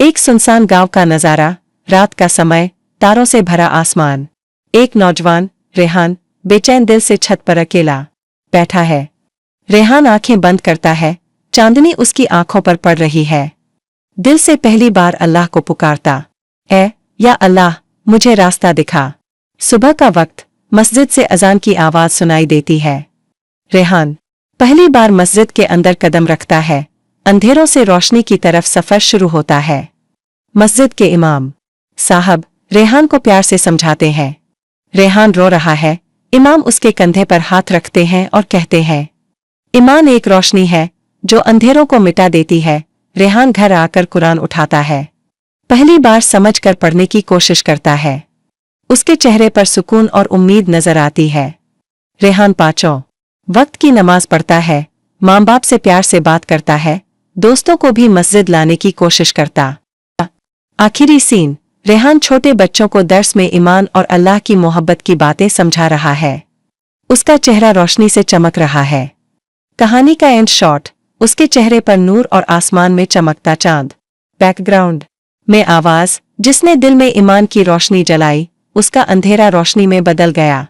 एक सुनसान गांव का नजारा, रात का समय, तारों से भरा आसमान। एक नौजवान, रेहान, बेचैन दिल से छत पर अकेला बैठा है। रेहान आंखें बंद करता है, चांदनी उसकी आंखों पर पड़ रही है। दिल से पहली बार अल्लाह को पुकारता, या अल्लाह, मुझे रास्ता दिखा। सुबह का वक्त, मस्जिद से अजान की आवाज सुनाई देती है। रेहान पहली बार मस्जिद के अंदर कदम रखता है। अंधेरों से रोशनी की तरफ सफर शुरू होता है। मस्जिद के इमाम साहब रेहान को प्यार से समझाते हैं। रेहान रो रहा है। इमाम उसके कंधे पर हाथ रखते हैं और कहते हैं, ईमान एक रोशनी है जो अंधेरों को मिटा देती है। रेहान घर आकर कुरान उठाता है। पहली बार समझकर पढ़ने की कोशिश करता है। उसके चेहरे पर सुकून और उम्मीद नजर आती है। रेहान पांचों वक्त की नमाज पढ़ता है, माँ बाप से प्यार से बात करता है, दोस्तों को भी मस्जिद लाने की कोशिश करता। आखिरी सीन, रेहान छोटे बच्चों को दर्स में ईमान और अल्लाह की मोहब्बत की बातें समझा रहा है। उसका चेहरा रोशनी से चमक रहा है। कहानी का एंड शॉट, उसके चेहरे पर नूर और आसमान में चमकता चांद। बैकग्राउंड में आवाज, जिसने दिल में ईमान की रोशनी जलाई, उसका अंधेरा रोशनी में बदल गया।